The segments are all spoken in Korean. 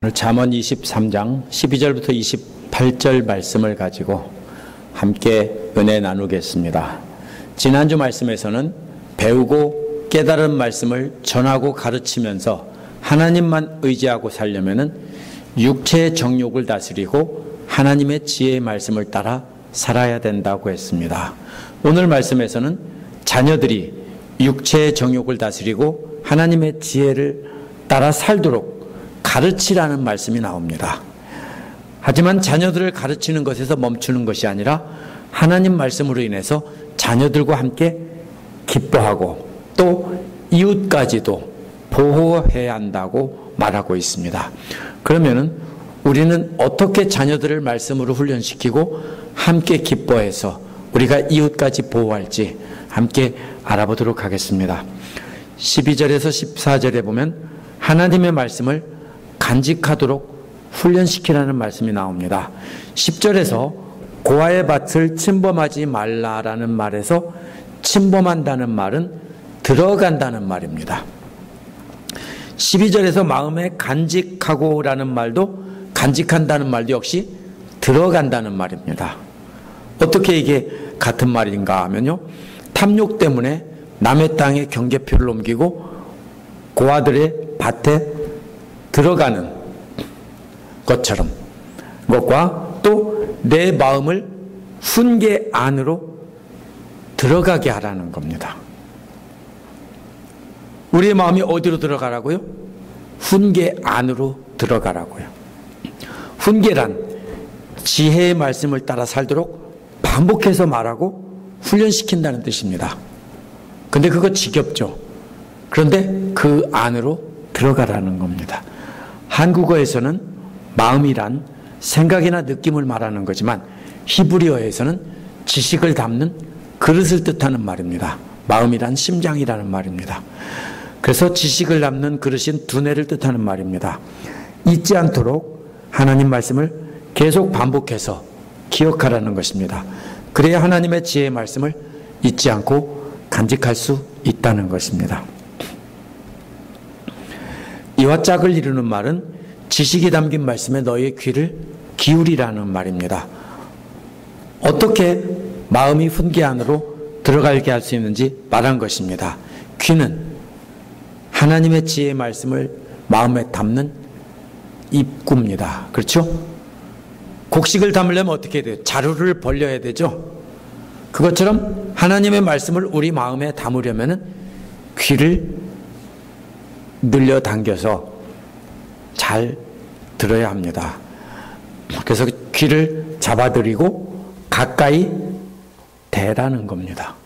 오늘 잠언 23장 12절부터 28절 말씀을 가지고 함께 은혜 나누겠습니다. 지난주 말씀에서는 배우고 깨달은 말씀을 전하고 가르치면서 하나님만 의지하고 살려면은 육체의 정욕을 다스리고 하나님의 지혜의 말씀을 따라 살아야 된다고 했습니다. 오늘 말씀에서는 자녀들이 육체의 정욕을 다스리고 하나님의 지혜를 따라 살도록 가르치라는 말씀이 나옵니다. 하지만 자녀들을 가르치는 것에서 멈추는 것이 아니라 하나님 말씀으로 인해서 자녀들과 함께 기뻐하고 또 이웃까지도 보호해야 한다고 말하고 있습니다. 그러면은 우리는 어떻게 자녀들을 말씀으로 훈련시키고 함께 기뻐해서 우리가 이웃까지 보호할지 함께 알아보도록 하겠습니다. 12절에서 14절에 보면 하나님의 말씀을 간직하도록 훈련시키라는 말씀이 나옵니다. 10절에서 고아의 밭을 침범하지 말라라는 말에서 침범한다는 말은 들어간다는 말입니다. 12절에서 마음에 간직하고라는 말도 간직한다는 말도 역시 들어간다는 말입니다. 어떻게 이게 같은 말인가 하면요, 탐욕 때문에 남의 땅에 경계표를 옮기고 고아들의 밭에 들어가는 것처럼 것과 또 내 마음을 훈계 안으로 들어가게 하라는 겁니다. 우리의 마음이 어디로 들어가라고요? 훈계 안으로 들어가라고요. 훈계란 지혜의 말씀을 따라 살도록 반복해서 말하고 훈련시킨다는 뜻입니다. 근데 그거 지겹죠. 그런데 그 안으로 들어가라는 겁니다. 한국어에서는 마음이란 생각이나 느낌을 말하는 거지만 히브리어에서는 지식을 담는 그릇을 뜻하는 말입니다. 마음이란 심장이라는 말입니다. 그래서 지식을 담는 그릇인 두뇌를 뜻하는 말입니다. 잊지 않도록 하나님 말씀을 계속 반복해서 기억하라는 것입니다. 그래야 하나님의 지혜의 말씀을 잊지 않고 간직할 수 있다는 것입니다. 이와 짝을 이루는 말은 지식이 담긴 말씀에 너희의 귀를 기울이라는 말입니다. 어떻게 마음이 훈계 안으로 들어가게 할 수 있는지 말한 것입니다. 귀는 하나님의 지혜의 말씀을 마음에 담는 입구입니다. 그렇죠? 곡식을 담으려면 어떻게 해야 돼요? 자루를 벌려야 되죠? 그것처럼 하나님의 말씀을 우리 마음에 담으려면 귀를 늘려 당겨서 잘 들어야 합니다. 그래서 귀를 잡아들이고 가까이 대라는 겁니다.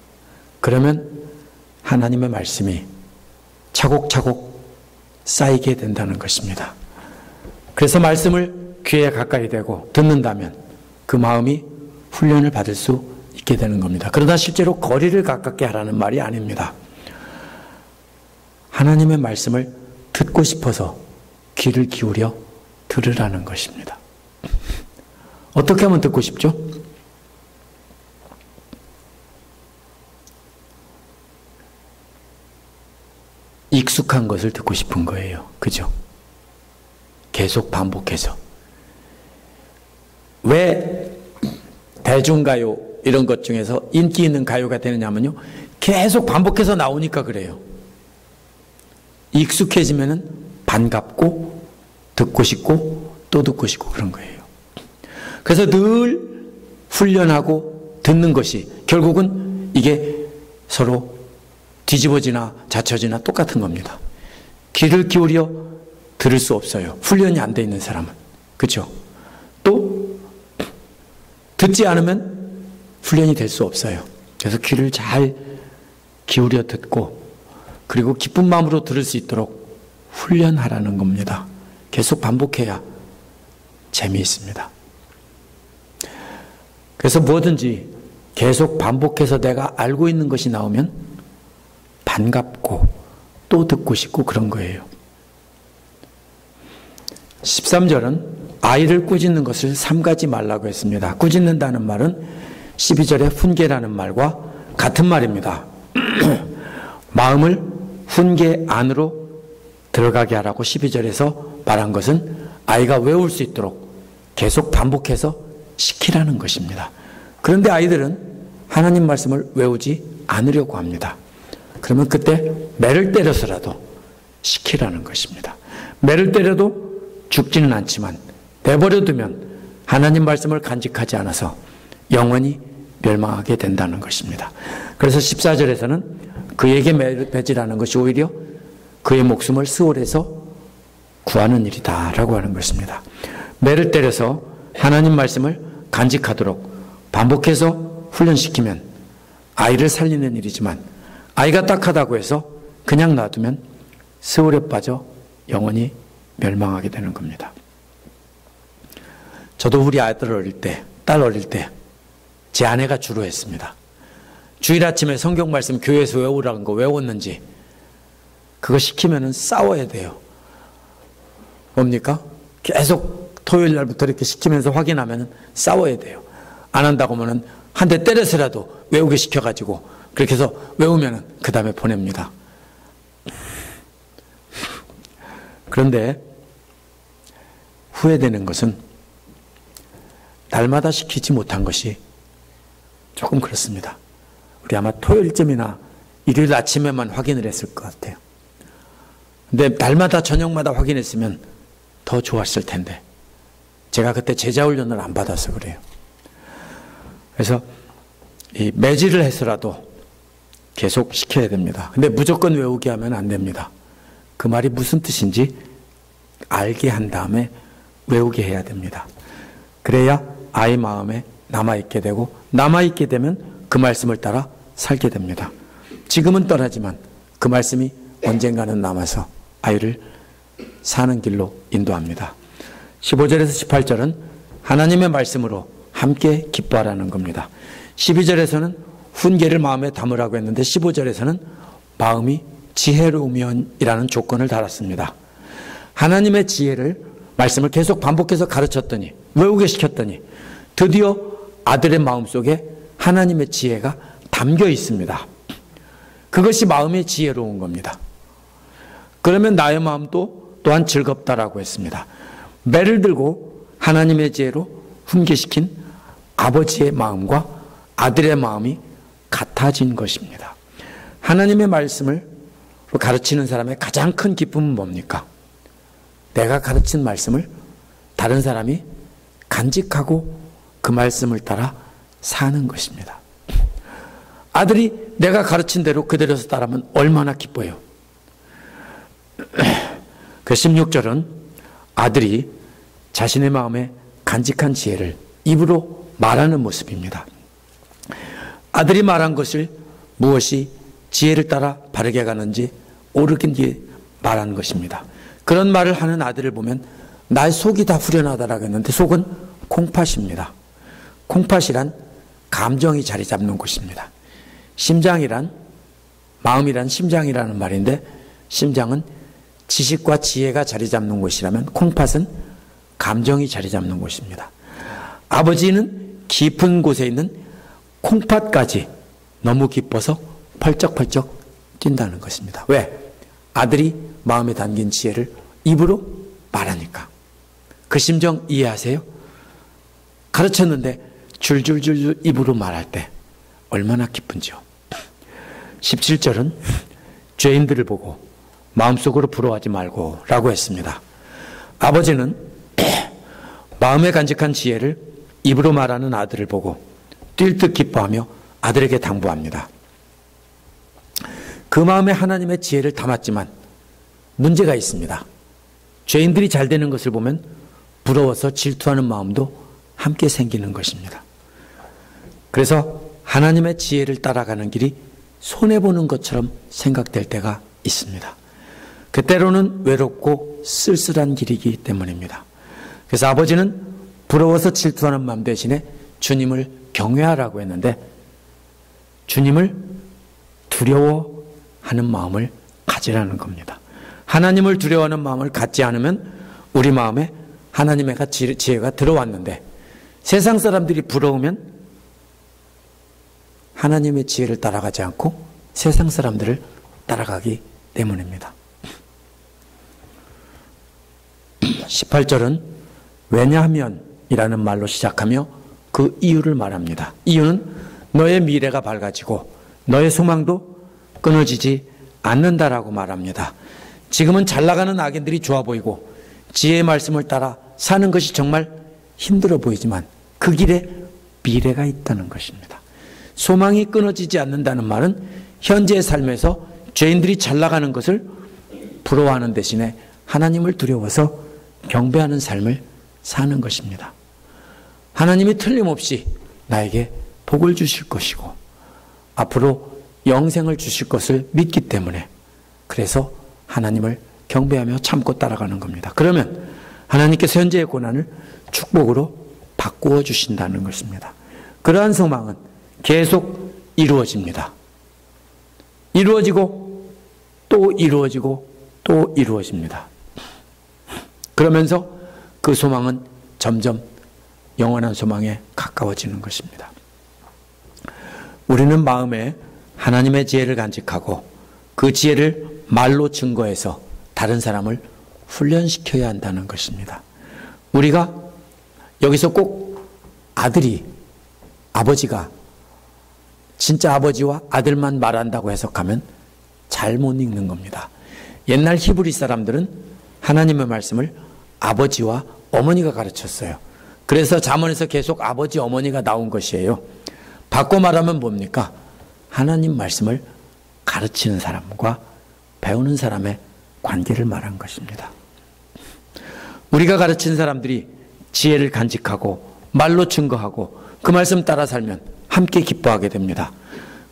그러면 하나님의 말씀이 차곡차곡 쌓이게 된다는 것입니다. 그래서 말씀을 귀에 가까이 대고 듣는다면 그 마음이 훈련을 받을 수 있게 되는 겁니다. 그러나 실제로 거리를 가깝게 하라는 말이 아닙니다. 하나님의 말씀을 듣고 싶어서 귀를 기울여 들으라는 것입니다. 어떻게 하면 듣고 싶죠? 익숙한 것을 듣고 싶은 거예요. 그죠? 계속 반복해서. 왜 대중가요 이런 것 중에서 인기 있는 가요가 되느냐면요, 계속 반복해서 나오니까 그래요. 익숙해지면은 반갑고 듣고 싶고 또 듣고 싶고 그런 거예요. 그래서 늘 훈련하고 듣는 것이 결국은 이게 서로 뒤집어지나 자쳐지나 똑같은 겁니다. 귀를 기울여 들을 수 없어요. 훈련이 안 돼 있는 사람은. 그렇죠? 또 듣지 않으면 훈련이 될 수 없어요. 그래서 귀를 잘 기울여 듣고 그리고 기쁜 마음으로 들을 수 있도록 훈련하라는 겁니다. 계속 반복해야 재미있습니다. 그래서 뭐든지 계속 반복해서 내가 알고 있는 것이 나오면 반갑고 또 듣고 싶고 그런 거예요. 13절은 아이를 꾸짖는 것을 삼가지 말라고 했습니다. 꾸짖는다는 말은 12절의 훈계라는 말과 같은 말입니다. 마음을 훈계 안으로 들어가게 하라고 12절에서 말한 것은 아이가 외울 수 있도록 계속 반복해서 시키라는 것입니다. 그런데 아이들은 하나님 말씀을 외우지 않으려고 합니다. 그러면 그때 매를 때려서라도 시키라는 것입니다. 매를 때려도 죽지는 않지만 내버려 두면 하나님 말씀을 간직하지 않아서 영원히 멸망하게 된다는 것입니다. 그래서 14절에서는 그에게 매질하는 것이 오히려 그의 목숨을 수월해서 구하는 일이다 라고 하는 것입니다. 매를 때려서 하나님 말씀을 간직하도록 반복해서 훈련시키면 아이를 살리는 일이지만 아이가 딱하다고 해서 그냥 놔두면 세월에 빠져 영원히 멸망하게 되는 겁니다. 저도 우리 아들 어릴 때, 딸 어릴 때 제 아내가 주로 했습니다. 주일 아침에 성경 말씀 교회에서 외우라는 거 외웠는지 그거 시키면은 싸워야 돼요. 뭡니까? 계속 토요일 날부터 이렇게 시키면서 확인하면 싸워야 돼요. 안 한다고 하면은 한 대 때려서라도 외우게 시켜가지고 그렇게 해서 외우면은 그 다음에 보냅니다. 그런데 후회되는 것은 날마다 시키지 못한 것이 조금 그렇습니다. 우리 아마 토요일쯤이나 일요일 아침에만 확인을 했을 것 같아요. 근데 날마다 저녁마다 확인했으면 더 좋았을 텐데 제가 그때 제자훈련을 안 받아서 그래요. 그래서 이 매질을 해서라도 계속 시켜야 됩니다. 근데 무조건 외우게 하면 안 됩니다. 그 말이 무슨 뜻인지 알게 한 다음에 외우게 해야 됩니다. 그래야 아이 마음에 남아있게 되고 남아있게 되면 그 말씀을 따라 살게 됩니다. 지금은 떠나지만 그 말씀이 언젠가는 남아서 아이를 사는 길로 인도합니다. 15절에서 18절은 하나님의 말씀으로 함께 기뻐하라는 겁니다. 12절에서는 훈계를 마음에 담으라고 했는데 15절에서는 마음이 지혜로우면이라는 조건을 달았습니다. 하나님의 지혜를 말씀을 계속 반복해서 가르쳤더니 외우게 시켰더니 드디어 아들의 마음속에 하나님의 지혜가 담겨 있습니다. 그것이 마음의 지혜로운 겁니다. 그러면 나의 마음도 또한 즐겁다라고 했습니다. 매를 들고 하나님의 지혜로 훈계시킨 아버지의 마음과 아들의 마음이 같아진 것입니다. 하나님의 말씀을 가르치는 사람의 가장 큰 기쁨은 뭡니까? 내가 가르친 말씀을 다른 사람이 간직하고 그 말씀을 따라 사는 것입니다. 아들이 내가 가르친 대로 그대로서 따르면 얼마나 기뻐요. 그 16절은 아들이 자신의 마음에 간직한 지혜를 입으로 말하는 모습입니다. 아들이 말한 것을 무엇이 지혜를 따라 바르게 가는지 옳은지 말하는 것입니다. 그런 말을 하는 아들을 보면 나의 속이 다 후련하다라고 했는데 속은 콩팥입니다. 콩팥이란 감정이 자리 잡는 곳입니다. 심장이란 마음이란 심장이라는 말인데 심장은 지식과 지혜가 자리 잡는 곳이라면 콩팥은 감정이 자리 잡는 곳입니다. 아버지는 깊은 곳에 있는 콩팥까지 너무 기뻐서 펄쩍펄쩍 뛴다는 것입니다. 왜? 아들이 마음에 담긴 지혜를 입으로 말하니까. 그 심정 이해하세요? 가르쳤는데 줄줄줄 입으로 말할 때 얼마나 기쁜지요. 17절은 죄인들을 보고 마음속으로 부러워하지 말고 라고 했습니다. 아버지는 마음에 간직한 지혜를 입으로 말하는 아들을 보고 뛸 듯 기뻐하며 아들에게 당부합니다. 그 마음에 하나님의 지혜를 담았지만 문제가 있습니다. 죄인들이 잘 되는 것을 보면 부러워서 질투하는 마음도 함께 생기는 것입니다. 그래서 하나님의 지혜를 따라가는 길이 손해보는 것처럼 생각될 때가 있습니다. 그 때로는 외롭고 쓸쓸한 길이기 때문입니다. 그래서 아버지는 부러워서 질투하는 마음 대신에 주님을 경외하라고 했는데 주님을 두려워하는 마음을 가지라는 겁니다. 하나님을 두려워하는 마음을 갖지 않으면 우리 마음에 하나님의 지혜가 들어왔는데 세상 사람들이 부러우면 하나님의 지혜를 따라가지 않고 세상 사람들을 따라가기 때문입니다. 18절은 왜냐하면 이라는 말로 시작하며 그 이유를 말합니다. 이유는 너의 미래가 밝아지고 너의 소망도 끊어지지 않는다라고 말합니다. 지금은 잘 나가는 악인들이 좋아 보이고 지혜의 말씀을 따라 사는 것이 정말 힘들어 보이지만 그 길에 미래가 있다는 것입니다. 소망이 끊어지지 않는다는 말은 현재의 삶에서 죄인들이 잘 나가는 것을 부러워하는 대신에 하나님을 두려워서 경배하는 삶을 사는 것입니다. 하나님이 틀림없이 나에게 복을 주실 것이고 앞으로 영생을 주실 것을 믿기 때문에 그래서 하나님을 경배하며 참고 따라가는 겁니다. 그러면 하나님께서 현재의 고난을 축복으로 바꾸어 주신다는 것입니다. 그러한 소망은 계속 이루어집니다. 이루어지고 또 이루어지고 또 이루어집니다. 그러면서 그 소망은 점점 영원한 소망에 가까워지는 것입니다. 우리는 마음에 하나님의 지혜를 간직하고 그 지혜를 말로 증거해서 다른 사람을 훈련시켜야 한다는 것입니다. 우리가 여기서 꼭 아버지가 진짜 아버지와 아들만 말한다고 해석하면 잘못 읽는 겁니다. 옛날 히브리 사람들은 하나님의 말씀을 아버지와 어머니가 가르쳤어요. 그래서 잠언에서 계속 아버지, 어머니가 나온 것이에요. 바꿔 말하면 뭡니까? 하나님 말씀을 가르치는 사람과 배우는 사람의 관계를 말한 것입니다. 우리가 가르치는 사람들이 지혜를 간직하고 말로 증거하고 그 말씀 따라 살면 함께 기뻐하게 됩니다.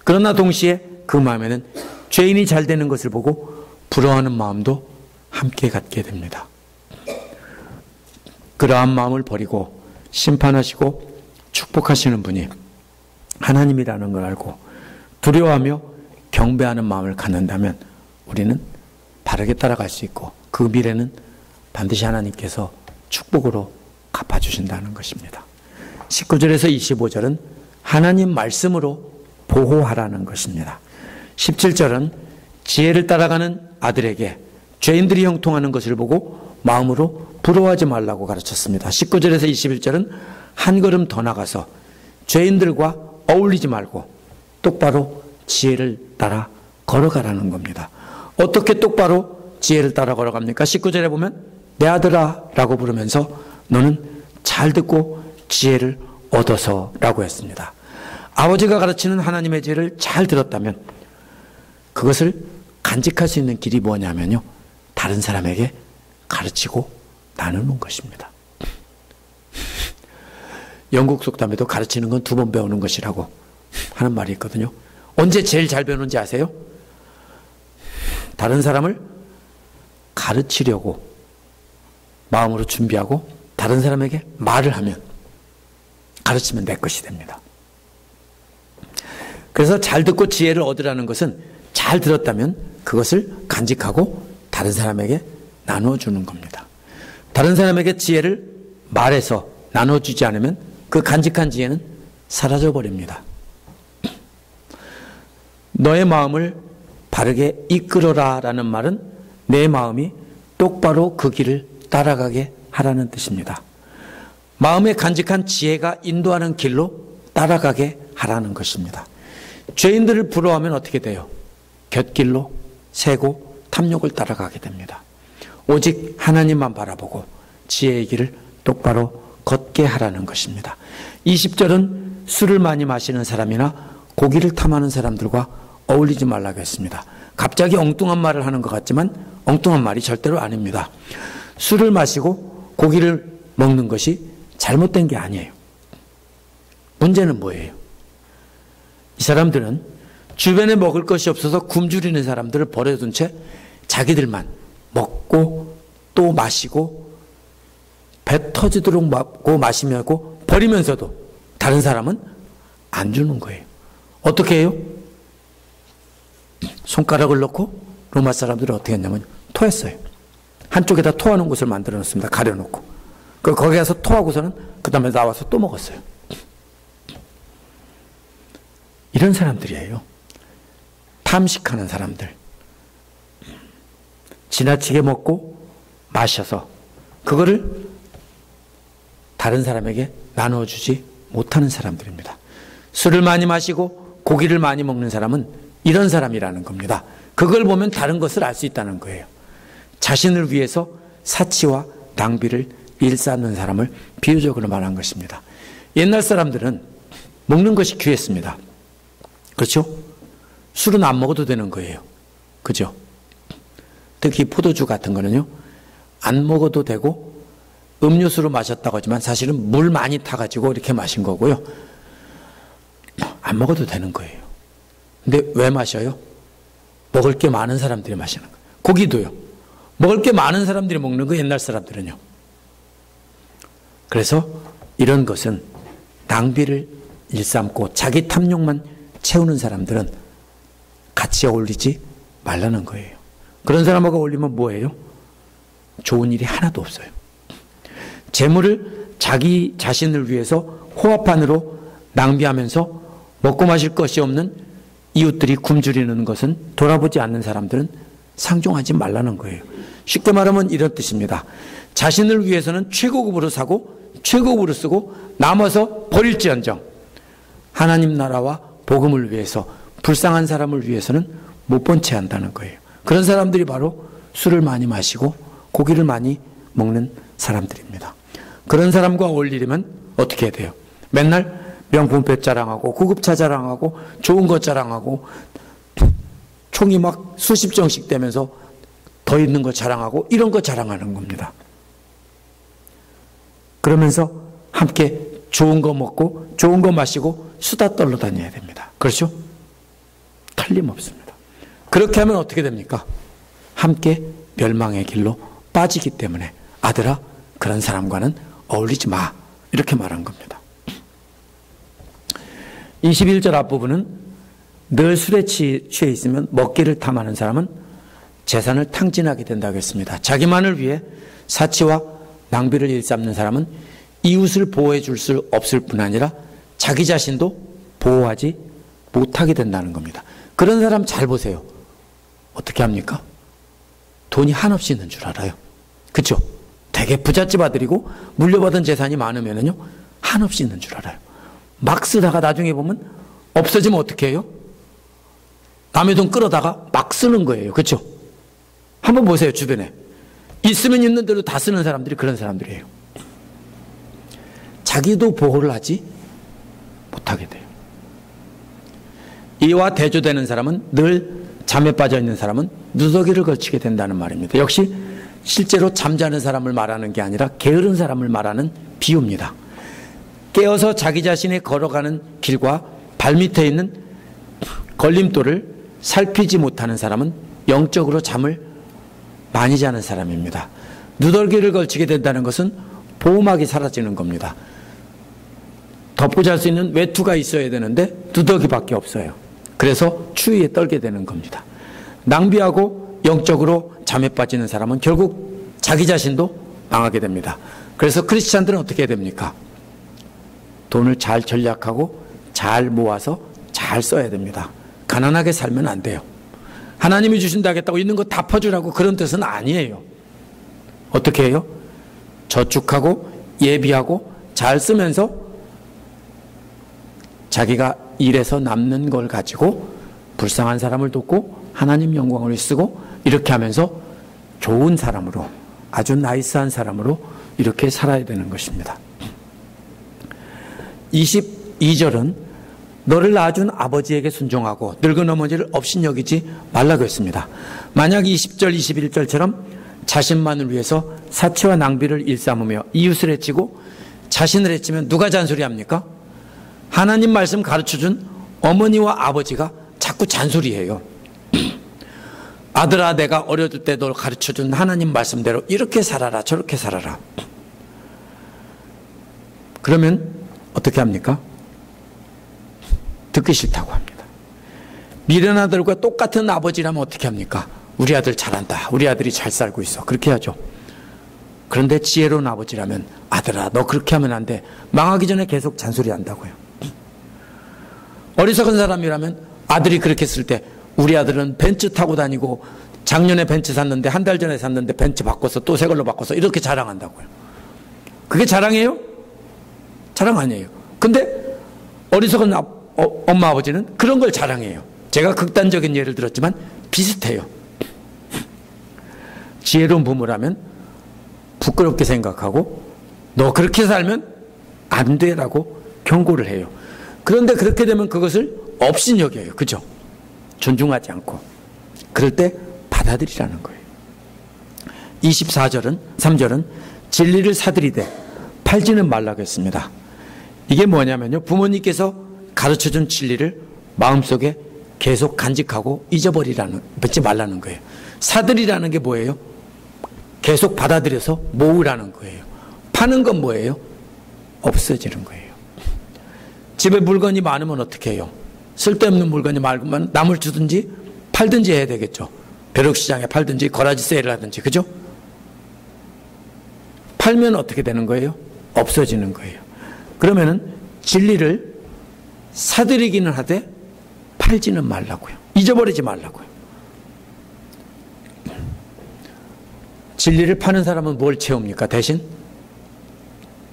그러나 동시에 그 마음에는 죄인이 잘 되는 것을 보고 부러워하는 마음도 함께 갖게 됩니다. 그러한 마음을 버리고 심판하시고 축복하시는 분이 하나님이라는 걸 알고 두려워하며 경배하는 마음을 갖는다면 우리는 바르게 따라갈 수 있고 그 미래는 반드시 하나님께서 축복으로 갚아주신다는 것입니다. 19절에서 25절은 하나님 말씀으로 보호하라는 것입니다. 17절은 지혜를 따라가는 아들에게 죄인들이 형통하는 것을 보고 마음으로 부러워하지 말라고 가르쳤습니다. 19절에서 21절은 한 걸음 더 나가서 죄인들과 어울리지 말고 똑바로 지혜를 따라 걸어가라는 겁니다. 어떻게 똑바로 지혜를 따라 걸어갑니까? 19절에 보면 내 아들아 라고 부르면서 너는 잘 듣고 지혜를 얻어서 라고 했습니다. 아버지가 가르치는 하나님의 지혜를 잘 들었다면 그것을 간직할 수 있는 길이 뭐냐면요, 다른 사람에게 가르치고 나누는 것입니다. 영국 속담에도 가르치는 건 2번 배우는 것이라고 하는 말이 있거든요. 언제 제일 잘 배우는지 아세요? 다른 사람을 가르치려고 마음으로 준비하고 다른 사람에게 말을 하면 가르치면 내 것이 됩니다. 그래서 잘 듣고 지혜를 얻으라는 것은 잘 들었다면 그것을 간직하고 다른 사람에게 나눠주는 겁니다. 다른 사람에게 지혜를 말해서 나눠주지 않으면 그 간직한 지혜는 사라져버립니다. 너의 마음을 바르게 이끌어라 라는 말은 내 마음이 똑바로 그 길을 따라가게 하라는 뜻입니다. 마음에 간직한 지혜가 인도하는 길로 따라가게 하라는 것입니다. 죄인들을 부러워하면 어떻게 돼요? 곁길로 새고 탐욕을 따라가게 됩니다. 오직 하나님만 바라보고 지혜의 길을 똑바로 걷게 하라는 것입니다. 20절은 술을 많이 마시는 사람이나 고기를 탐하는 사람들과 어울리지 말라고 했습니다. 갑자기 엉뚱한 말을 하는 것 같지만 엉뚱한 말이 절대로 아닙니다. 술을 마시고 고기를 먹는 것이 잘못된 게 아니에요. 문제는 뭐예요? 이 사람들은 주변에 먹을 것이 없어서 굶주리는 사람들을 버려둔 채 자기들만 먹고 또 마시고 배 터지도록 먹고 마시면서 버리면서도 다른 사람은 안 주는 거예요. 어떻게 해요? 손가락을 넣고 로마 사람들은 어떻게 했냐면 토했어요. 한쪽에다 토하는 곳을 만들어 놓습니다. 가려놓고. 거기 가서 토하고서는 그 다음에 나와서 또 먹었어요. 이런 사람들이에요. 탐식하는 사람들. 지나치게 먹고 마셔서 그거를 다른 사람에게 나눠주지 못하는 사람들입니다. 술을 많이 마시고 고기를 많이 먹는 사람은 이런 사람이라는 겁니다. 그걸 보면 다른 것을 알 수 있다는 거예요. 자신을 위해서 사치와 낭비를 일삼는 사람을 비유적으로 말한 것입니다. 옛날 사람들은 먹는 것이 귀했습니다. 그렇죠? 술은 안 먹어도 되는 거예요. 그죠? 특히 포도주 같은 거는요, 안 먹어도 되고 음료수로 마셨다고 하지만 사실은 물 많이 타가지고 이렇게 마신 거고요. 안 먹어도 되는 거예요. 근데 왜 마셔요? 먹을 게 많은 사람들이 마시는 거예요. 고기도요. 먹을 게 많은 사람들이 먹는 거, 옛날 사람들은요. 그래서 이런 것은 낭비를 일삼고 자기 탐욕만 채우는 사람들은 같이 어울리지 말라는 거예요. 그런 사람하고 어울리면 뭐예요? 좋은 일이 하나도 없어요. 재물을 자기 자신을 위해서 호화판으로 낭비하면서 먹고 마실 것이 없는 이웃들이 굶주리는 것은 돌아보지 않는 사람들은 상종하지 말라는 거예요. 쉽게 말하면 이런 뜻입니다. 자신을 위해서는 최고급으로 사고 최고급으로 쓰고 남아서 버릴지언정 하나님 나라와 복음을 위해서, 불쌍한 사람을 위해서는 못 본 채 한다는 거예요. 그런 사람들이 바로 술을 많이 마시고 고기를 많이 먹는 사람들입니다. 그런 사람과 어울리려면 어떻게 해야 돼요? 맨날 명품백 자랑하고 구급차 자랑하고 좋은 것 자랑하고 총이 막 수십 정씩 되면서 더 있는 거 자랑하고 이런 거 자랑하는 겁니다. 그러면서 함께 좋은 거 먹고 좋은 거 마시고 수다 떨러 다녀야 됩니다. 그렇죠? 틀림없습니다. 그렇게 하면 어떻게 됩니까? 함께 멸망의 길로 빠지기 때문에 아들아, 그런 사람과는 어울리지 마, 이렇게 말한 겁니다. 21절 앞부분은 늘 술에 취해 있으면 먹기를 탐하는 사람은 재산을 탕진하게 된다고 했습니다. 자기만을 위해 사치와 낭비를 일삼는 사람은 이웃을 보호해 줄 수 없을 뿐 아니라 자기 자신도 보호하지 못하게 된다는 겁니다. 그런 사람 잘 보세요. 어떻게 합니까? 돈이 한없이 있는 줄 알아요. 그렇죠? 되게 부잣집 아들이고 물려받은 재산이 많으면은요, 한없이 있는 줄 알아요. 막 쓰다가 나중에 보면 없어지면 어떻게 해요? 남의 돈 끌어다가 막 쓰는 거예요. 그렇죠? 한번 보세요, 주변에. 있으면 있는 대로 다 쓰는 사람들이 그런 사람들이에요. 자기도 보호를 하지 못하게 돼요. 이와 대조되는 사람은, 늘 잠에 빠져 있는 사람은 누더기를 걸치게 된다는 말입니다. 역시 실제로 잠자는 사람을 말하는 게 아니라 게으른 사람을 말하는 비유입니다. 깨어서 자기 자신이 걸어가는 길과 발밑에 있는 걸림돌을 살피지 못하는 사람은 영적으로 잠을 많이 자는 사람입니다. 누더기를 걸치게 된다는 것은 보호막이 사라지는 겁니다. 덮고 잘 수 있는 외투가 있어야 되는데 누더기밖에 없어요. 그래서 추위에 떨게 되는 겁니다. 낭비하고 영적으로 잠에 빠지는 사람은 결국 자기 자신도 망하게 됩니다. 그래서 크리스찬들은 어떻게 해야 됩니까? 돈을 잘 전략하고 잘 모아서 잘 써야 됩니다. 가난하게 살면 안 돼요. 하나님이 주신다 하겠다고 있는 거 다 퍼주라고 그런 뜻은 아니에요. 어떻게 해요? 저축하고 예비하고 잘 쓰면서 자기가 일해서 남는 걸 가지고 불쌍한 사람을 돕고 하나님 영광을 쓰고 이렇게 하면서 좋은 사람으로, 아주 나이스한 사람으로 이렇게 살아야 되는 것입니다. 22절은 너를 낳아준 아버지에게 순종하고 늙은 어머니를 업신여기지 말라고 했습니다. 만약 20절 21절처럼 자신만을 위해서 사치와 낭비를 일삼으며 이웃을 해치고 자신을 해치면 누가 잔소리합니까? 하나님 말씀 가르쳐준 어머니와 아버지가 자꾸 잔소리해요. 아들아, 내가 어려울 때 널 가르쳐준 하나님 말씀대로 이렇게 살아라, 저렇게 살아라. 그러면 어떻게 합니까? 듣기 싫다고 합니다. 미련 아들과 똑같은 아버지라면 어떻게 합니까? 우리 아들 잘한다, 우리 아들이 잘 살고 있어, 그렇게 하죠. 그런데 지혜로운 아버지라면 아들아, 너 그렇게 하면 안 돼, 망하기 전에 계속 잔소리 한다고요. 어리석은 사람이라면 아들이 그렇게 했을 때 우리 아들은 벤츠 타고 다니고 작년에 벤츠 샀는데 한 달 전에 샀는데 벤츠 바꿔서 또 새 걸로 바꿔서 이렇게 자랑한다고요. 그게 자랑이에요? 자랑 아니에요. 근데 어리석은 엄마 아버지는 그런 걸 자랑해요. 제가 극단적인 예를 들었지만 비슷해요. 지혜로운 부모라면 부끄럽게 생각하고 너 그렇게 살면 안 돼라고 경고를 해요. 그런데 그렇게 되면 그것을 업신여겨요. 그죠? 존중하지 않고. 그럴 때 받아들이라는 거예요. 24절은 3절은 진리를 사들이되 팔지는 말라고 했습니다. 이게 뭐냐면요, 부모님께서 가르쳐준 진리를 마음속에 계속 간직하고 잊지 말라는 거예요. 사들이라는 게 뭐예요? 계속 받아들여서 모으라는 거예요. 파는 건 뭐예요? 없어지는 거예요. 집에 물건이 많으면 어떻게 해요? 쓸데없는 물건이 많으면 남을 주든지 팔든지 해야 되겠죠. 벼룩시장에 팔든지 거라지 세일을 하든지. 그죠? 팔면 어떻게 되는 거예요? 없어지는 거예요. 그러면은 진리를 사들이기는 하되 팔지는 말라고요. 잊어버리지 말라고요. 진리를 파는 사람은 뭘 채웁니까? 대신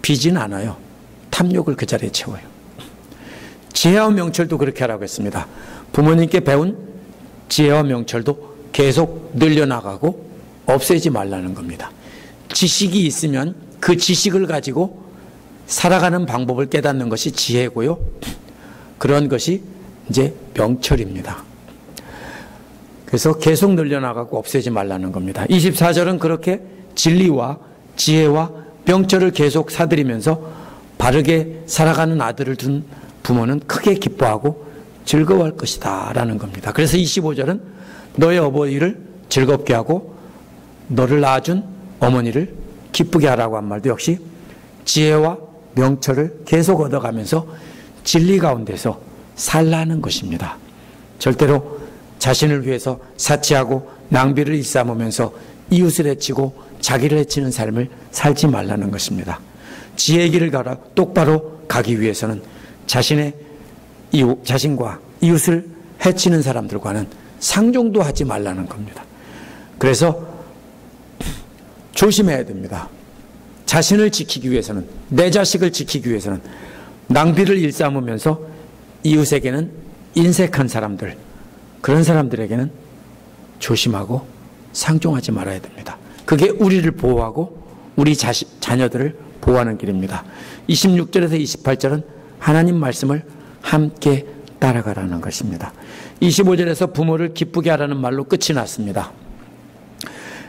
비진 않아요. 탐욕을 그 자리에 채워요. 지혜와 명철도 그렇게 하라고 했습니다. 부모님께 배운 지혜와 명철도 계속 늘려나가고 없애지 말라는 겁니다. 지식이 있으면 그 지식을 가지고 살아가는 방법을 깨닫는 것이 지혜고요. 그런 것이 이제 명철입니다. 그래서 계속 늘려나가고 없애지 말라는 겁니다. 24절은 그렇게 진리와 지혜와 명철을 계속 사들이면서 바르게 살아가는 아들을 둔 부모는 크게 기뻐하고 즐거워할 것이다 라는 겁니다. 그래서 25절은 너의 어버이를 즐겁게 하고 너를 낳아준 어머니를 기쁘게 하라고 한 말도 역시 지혜와 명철을 계속 얻어가면서 진리 가운데서 살라는 것입니다. 절대로 자신을 위해서 사치하고 낭비를 일삼으면서 이웃을 해치고 자기를 해치는 삶을 살지 말라는 것입니다. 지혜의 길을 가라 똑바로 가기 위해서는 자신과 이웃을 해치는 사람들과는 상종도 하지 말라는 겁니다. 그래서 조심해야 됩니다. 자신을 지키기 위해서는, 내 자식을 지키기 위해서는 낭비를 일삼으면서 이웃에게는 인색한 사람들, 그런 사람들에게는 조심하고 상종하지 말아야 됩니다. 그게 우리를 보호하고 우리 자녀들을 보호하는 길입니다. 26절에서 28절은 하나님 말씀을 함께 따라가라는 것입니다. 25절에서 부모를 기쁘게 하라는 말로 끝이 났습니다.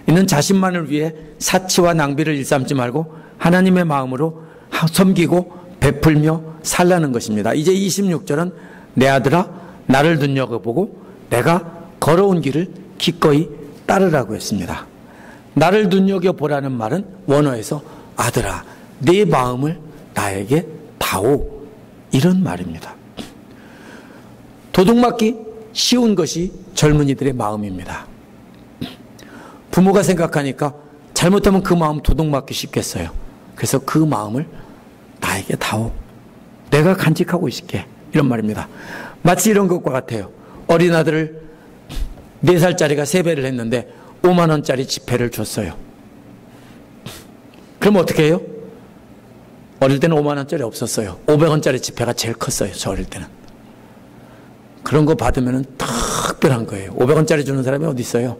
이는 자신만을 위해 사치와 낭비를 일삼지 말고 하나님의 마음으로 섬기고 베풀며 살라는 것입니다. 이제 26절은 내 아들아 나를 눈여겨보고 내가 걸어온 길을 기꺼이 따르라고 했습니다. 나를 눈여겨보라는 말은 원어에서 아들아 네 마음을 나에게 다오 이런 말입니다. 도둑맞기 쉬운 것이 젊은이들의 마음입니다. 부모가 생각하니까 잘못하면 그 마음 도둑맞기 쉽겠어요. 그래서 그 마음을 나에게 다오. 내가 간직하고 있을게. 이런 말입니다. 마치 이런 것과 같아요. 어린 아들을 4살짜리가 세배를 했는데 5만 원짜리 지폐를 줬어요. 그럼 어떻게 해요? 어릴 때는 5만 원짜리 없었어요. 500원짜리 지폐가 제일 컸어요. 저 어릴 때는. 그런 거 받으면 특별한 거예요. 500원짜리 주는 사람이 어디 있어요?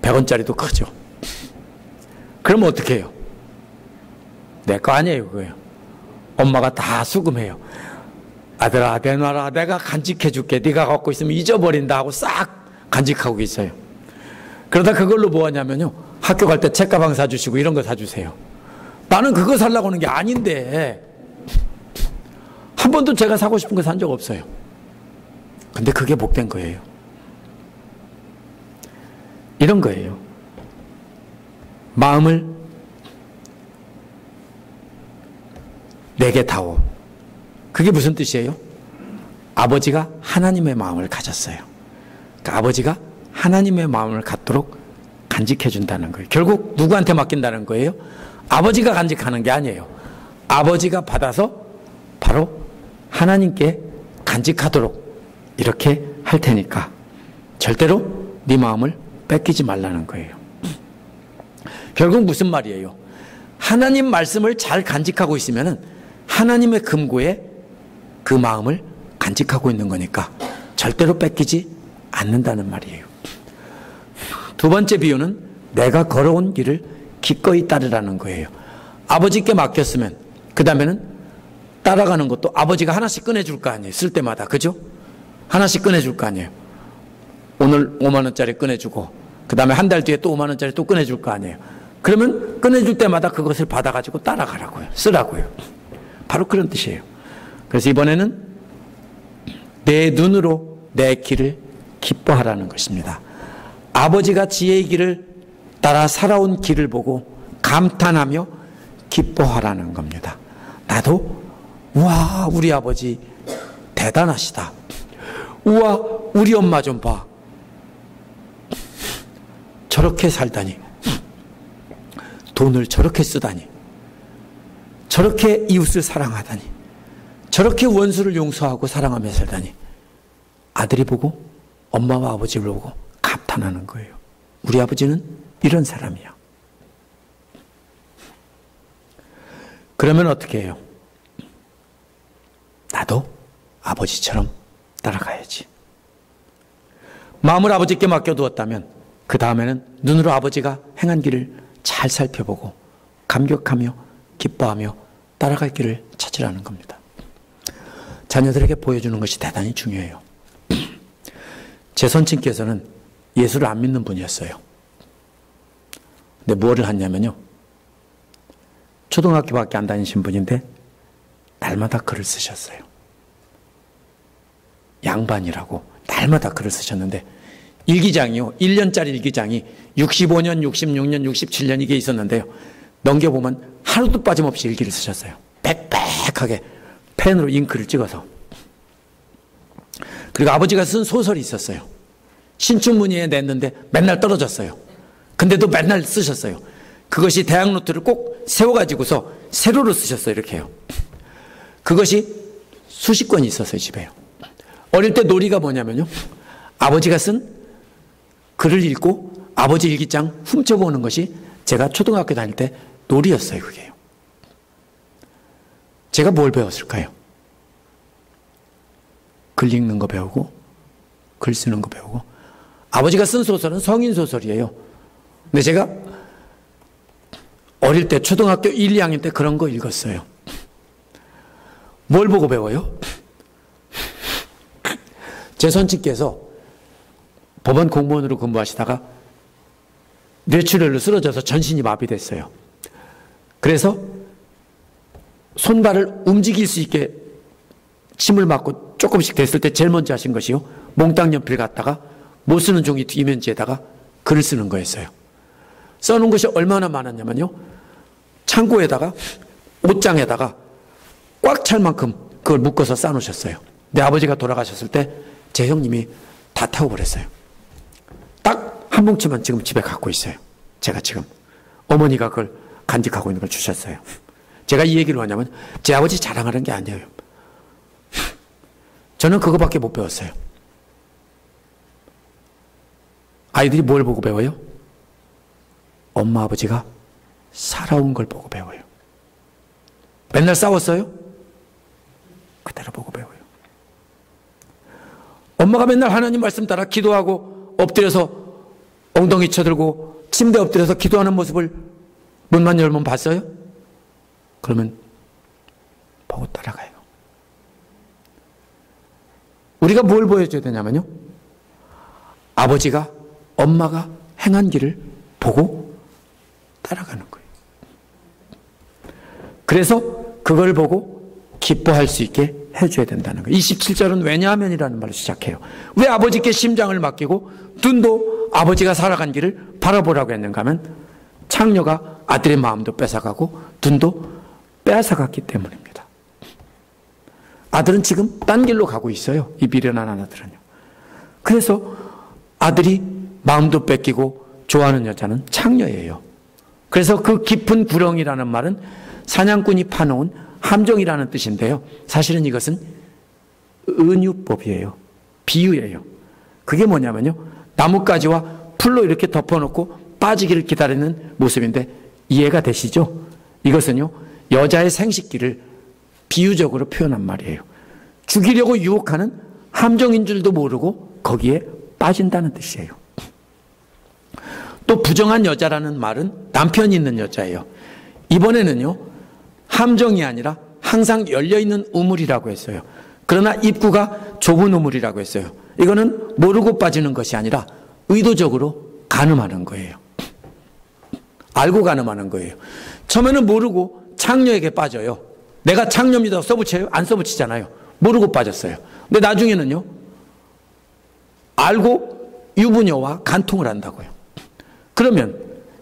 100원짜리도 크죠. 그럼 어떻게 해요? 내 거 아니에요, 그거예요. 엄마가 다 수금해요. 아들아, 내놔라. 내가 간직해 줄게. 네가 갖고 있으면 잊어버린다 하고 싹 간직하고 있어요. 그러다 그걸로 뭐 하냐면요. 학교 갈 때 책가방 사주시고 이런 거 사주세요. 나는 그거 살라고 하는 게 아닌데 한 번도 제가 사고 싶은 거 산 적 없어요. 근데 그게 복된 거예요. 이런 거예요. 마음을 내게 다오. 그게 무슨 뜻이에요? 아버지가 하나님의 마음을 가졌어요. 그러니까 아버지가 하나님의 마음을 갖도록 간직해 준다는 거예요. 결국 누구한테 맡긴다는 거예요? 아버지가 간직하는 게 아니에요. 아버지가 받아서 바로 하나님께 간직하도록 이렇게 할 테니까 절대로 네 마음을 뺏기지 말라는 거예요. 결국 무슨 말이에요? 하나님 말씀을 잘 간직하고 있으면 하나님의 금고에 그 마음을 간직하고 있는 거니까 절대로 뺏기지 않는다는 말이에요. 두 번째 비유는 내가 걸어온 길을 기꺼이 따르라는 거예요. 아버지께 맡겼으면 그 다음에는 따라가는 것도 아버지가 하나씩 꺼내줄 거 아니에요. 쓸 때마다. 그죠? 하나씩 꺼내줄 거 아니에요. 오늘 5만 원짜리 꺼내주고 그 다음에 한 달 뒤에 또 5만 원짜리 또 꺼내줄 거 아니에요. 그러면 꺼내줄 때마다 그것을 받아가지고 따라가라고요. 쓰라고요. 바로 그런 뜻이에요. 그래서 이번에는 내 눈으로 내 길을 기뻐하라는 것입니다. 아버지가 지혜의 길을 따라 살아온 길을 보고 감탄하며 기뻐하라는 겁니다. 나도 우와 우리 아버지 대단하시다. 우와 우리 엄마 좀 봐. 저렇게 살다니. 돈을 저렇게 쓰다니. 저렇게 이웃을 사랑하다니. 저렇게 원수를 용서하고 사랑하며 살다니. 아들이 보고 엄마와 아버지를 보고 감탄하는 거예요. 우리 아버지는 이런 사람이야. 그러면 어떻게 해요? 나도 아버지처럼 따라가야지. 마음을 아버지께 맡겨두었다면 그 다음에는 눈으로 아버지가 행한 길을 잘 살펴보고 감격하며 기뻐하며 따라갈 길을 찾으라는 겁니다. 자녀들에게 보여주는 것이 대단히 중요해요. 제 손친께서는 예수를 안 믿는 분이었어요. 근데 뭐를 했냐면요. 초등학교밖에 안 다니신 분인데 날마다 글을 쓰셨어요. 양반이라고 날마다 글을 쓰셨는데 일기장이요. 1년짜리 일기장이 65년, 66년, 67년 이게 있었는데요. 넘겨보면 하루도 빠짐없이 일기를 쓰셨어요. 빽빽하게 펜으로 잉크를 찍어서. 그리고 아버지가 쓴 소설이 있었어요. 신춘문예에 냈는데 맨날 떨어졌어요. 근데도 맨날 쓰셨어요. 그것이 대학 노트를 꼭 세워가지고서 세로로 쓰셨어요. 이렇게요. 그것이 수십 권이 있었어요. 집에요. 어릴 때 놀이가 뭐냐면요. 아버지가 쓴 글을 읽고 아버지 일기장 훔쳐보는 것이 제가 초등학교 다닐 때 놀이였어요. 그게요. 제가 뭘 배웠을까요? 글 읽는 거 배우고 글 쓰는 거 배우고. 아버지가 쓴 소설은 성인 소설이에요. 근데 제가 어릴 때 초등학교 1, 2학년 때 그런 거 읽었어요. 뭘 보고 배워요? 제 손친께서 법원 공무원으로 근무하시다가 뇌출혈로 쓰러져서 전신이 마비됐어요. 그래서 손발을 움직일 수 있게 침을 맞고 조금씩 됐을 때 제일 먼저 하신 것이요. 몽땅 연필 갖다가 못 쓰는 종이 이면지에다가 글을 쓰는 거였어요. 써놓은 것이 얼마나 많았냐면요. 창고에다가 옷장에다가 꽉 찰 만큼 그걸 묶어서 쌓아놓으셨어요. 내 아버지가 돌아가셨을 때 제 형님이 다 태워버렸어요. 딱 한 뭉치만 지금 집에 갖고 있어요. 제가 지금 어머니가 그걸 간직하고 있는 걸 주셨어요. 제가 이 얘기를 하냐면 제 아버지 자랑하는 게 아니에요. 저는 그거밖에 못 배웠어요. 아이들이 뭘 보고 배워요? 엄마 아버지가 살아온 걸 보고 배워요. 맨날 싸웠어요? 그대로 보고 배워요. 엄마가 맨날 하나님 말씀 따라 기도하고 엎드려서 엉덩이 쳐들고 침대 엎드려서 기도하는 모습을 문만 열면 봤어요? 그러면 보고 따라가요. 우리가 뭘 보여줘야 되냐면요. 아버지가 엄마가 행한 길을 보고 따라가는 거예요. 그래서 그걸 보고 기뻐할 수 있게 해줘야 된다는 거예요. 27절은 왜냐하면이라는 말로 시작해요. 왜 아버지께 심장을 맡기고 눈도 아버지가 살아간 길을 바라보라고 했는가 하면 창녀가 아들의 마음도 뺏어가고 눈도 뺏어갔기 때문입니다. 아들은 지금 딴 길로 가고 있어요. 이 미련한 아들은요. 그래서 아들이 마음도 뺏기고 좋아하는 여자는 창녀예요. 그래서 그 깊은 구렁이라는 말은 사냥꾼이 파놓은 함정이라는 뜻인데요. 사실은 이것은 은유법이에요. 비유예요. 그게 뭐냐면요. 나뭇가지와 풀로 이렇게 덮어놓고 빠지기를 기다리는 모습인데 이해가 되시죠? 이것은요, 여자의 생식기를 비유적으로 표현한 말이에요. 죽이려고 유혹하는 함정인 줄도 모르고 거기에 빠진다는 뜻이에요. 또 부정한 여자라는 말은 남편이 있는 여자예요. 이번에는요, 함정이 아니라 항상 열려있는 우물이라고 했어요. 그러나 입구가 좁은 우물이라고 했어요. 이거는 모르고 빠지는 것이 아니라 의도적으로 가늠하는 거예요. 알고 가늠하는 거예요. 처음에는 모르고 창녀에게 빠져요. 내가 창녀입니다. 써붙여요? 안 써붙이잖아요. 모르고 빠졌어요. 근데 나중에는요, 알고 유부녀와 간통을 한다고요. 그러면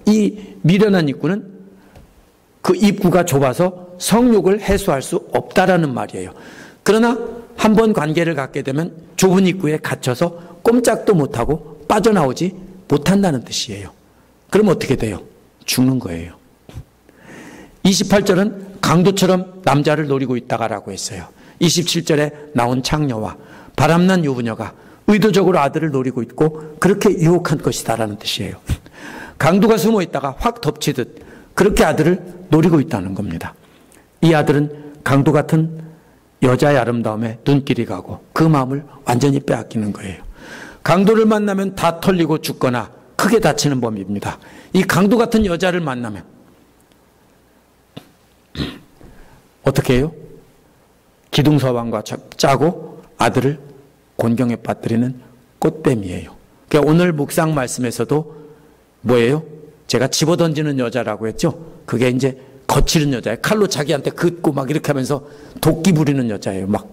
이 미련한 입구는 그 입구가 좁아서 성욕을 해소할 수 없다라는 말이에요. 그러나 한 번 관계를 갖게 되면 좁은 입구에 갇혀서 꼼짝도 못하고 빠져나오지 못한다는 뜻이에요. 그럼 어떻게 돼요? 죽는 거예요. 28절은 강도처럼 남자를 노리고 있다가라고 했어요. 27절에 나온 창녀와 바람난 유부녀가 의도적으로 아들을 노리고 있고 그렇게 유혹한 것이다라는 뜻이에요. 강도가 숨어 있다가 확 덮치듯 그렇게 아들을 노리고 있다는 겁니다. 이 아들은 강도 같은 여자의 아름다움에 눈길이 가고 그 마음을 완전히 빼앗기는 거예요. 강도를 만나면 다 털리고 죽거나 크게 다치는 법입니다. 이 강도 같은 여자를 만나면 어떻게 해요? 기둥서방과 짜고 아들을 곤경에 빠뜨리는 꽃뱀이에요. 그러니까 오늘 묵상 말씀에서도 뭐예요? 제가 집어던지는 여자라고 했죠? 그게 이제 거칠은 여자예요. 칼로 자기한테 긋고 막 이렇게 하면서 도끼 부리는 여자예요. 막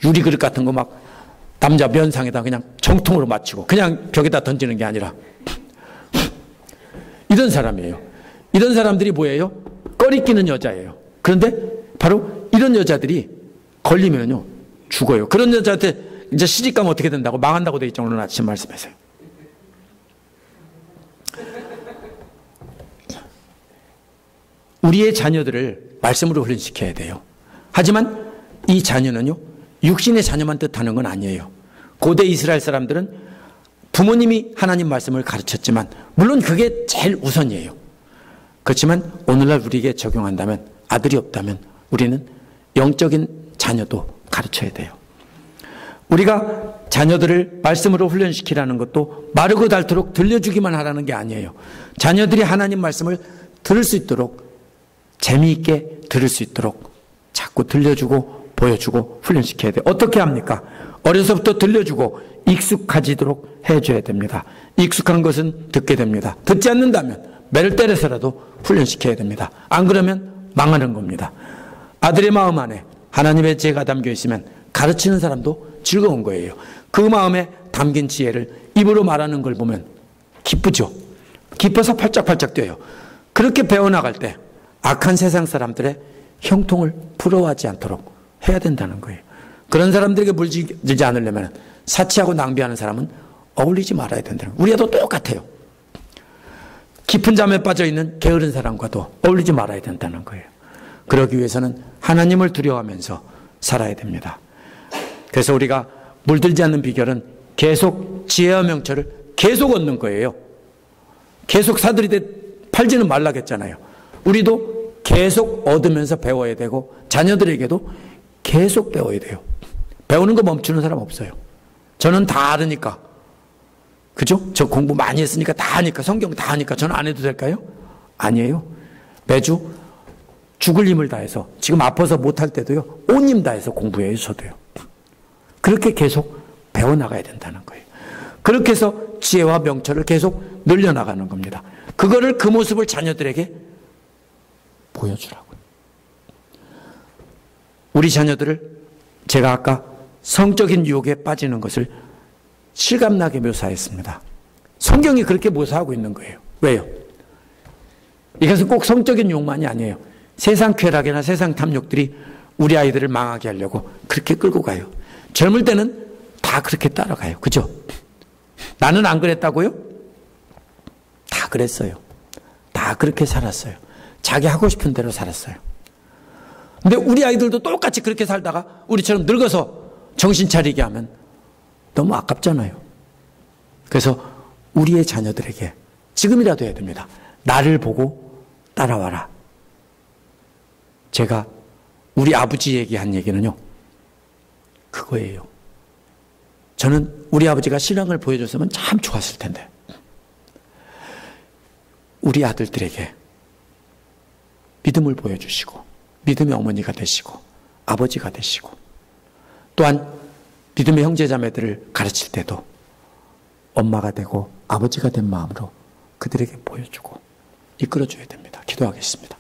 유리그릇 같은 거 막 남자 면상에다 그냥 정통으로 맞추고 그냥 벽에다 던지는 게 아니라 이런 사람이에요. 이런 사람들이 뭐예요? 꺼리끼는 여자예요. 그런데 바로 이런 여자들이 걸리면요 죽어요. 그런 여자한테 이제 시집가면 어떻게 된다고? 망한다고 돼 있죠. 오늘 아침 말씀에서요. 우리의 자녀들을 말씀으로 훈련시켜야 돼요. 하지만 이 자녀는요, 육신의 자녀만 뜻하는 건 아니에요. 고대 이스라엘 사람들은 부모님이 하나님 말씀을 가르쳤지만, 물론 그게 제일 우선이에요. 그렇지만 오늘날 우리에게 적용한다면, 아들이 없다면 우리는 영적인 자녀도 가르쳐야 돼요. 우리가 자녀들을 말씀으로 훈련시키라는 것도 마르고 닳도록 들려주기만 하라는 게 아니에요. 자녀들이 하나님 말씀을 들을 수 있도록 재미있게 들을 수 있도록 자꾸 들려주고 보여주고 훈련시켜야 돼요. 어떻게 합니까? 어려서부터 들려주고 익숙해지도록 해줘야 됩니다. 익숙한 것은 듣게 됩니다. 듣지 않는다면 매를 때려서라도 훈련시켜야 됩니다. 안 그러면 망하는 겁니다. 아들의 마음 안에 하나님의 지혜가 담겨 있으면 가르치는 사람도 즐거운 거예요. 그 마음에 담긴 지혜를 입으로 말하는 걸 보면 기쁘죠. 기뻐서 팔짝팔짝 뛰어요. 그렇게 배워나갈 때 악한 세상 사람들의 형통을 부러워하지 않도록 해야 된다는 거예요. 그런 사람들에게 물들지 않으려면 사치하고 낭비하는 사람은 어울리지 말아야 된다는 거예요. 우리도 똑같아요. 깊은 잠에 빠져있는 게으른 사람과도 어울리지 말아야 된다는 거예요. 그러기 위해서는 하나님을 두려워하면서 살아야 됩니다. 그래서 우리가 물들지 않는 비결은 계속 지혜와 명철을 계속 얻는 거예요. 계속 사들이되 팔지는 말라겠잖아요. 우리도 계속 얻으면서 배워야 되고 자녀들에게도 계속 배워야 돼요. 배우는 거 멈추는 사람 없어요. 저는 다 알으니까, 그죠? 저 공부 많이 했으니까 다 하니까, 성경 다 하니까 저는 안 해도 될까요? 아니에요. 매주 죽을 힘을 다해서, 지금 아파서 못할 때도요, 온 힘 다해서 공부해요. 저도요. 그렇게 계속 배워나가야 된다는 거예요. 그렇게 해서 지혜와 명철을 계속 늘려나가는 겁니다. 그거를, 그 모습을 자녀들에게 보여주라고요. 우리 자녀들을 제가 아까 성적인 유혹에 빠지는 것을 실감나게 묘사했습니다. 성경이 그렇게 묘사하고 있는 거예요. 왜요? 이것은 꼭 성적인 욕만이 아니에요. 세상 쾌락이나 세상 탐욕들이 우리 아이들을 망하게 하려고 그렇게 끌고 가요. 젊을 때는 다 그렇게 따라가요. 그죠? 나는 안 그랬다고요? 다 그랬어요. 다 그렇게 살았어요. 자기 하고 싶은 대로 살았어요. 근데 우리 아이들도 똑같이 그렇게 살다가 우리처럼 늙어서 정신 차리게 하면 너무 아깝잖아요. 그래서 우리의 자녀들에게 지금이라도 해야 됩니다. 나를 보고 따라와라. 제가 우리 아버지에게 한 얘기는요, 그거예요. 저는 우리 아버지가 신앙을 보여줬으면 참 좋았을 텐데, 우리 아들들에게 믿음을 보여주시고 믿음의 어머니가 되시고 아버지가 되시고, 또한 믿음의 형제자매들을 가르칠 때도 엄마가 되고 아버지가 된 마음으로 그들에게 보여주고 이끌어줘야 됩니다. 기도하겠습니다.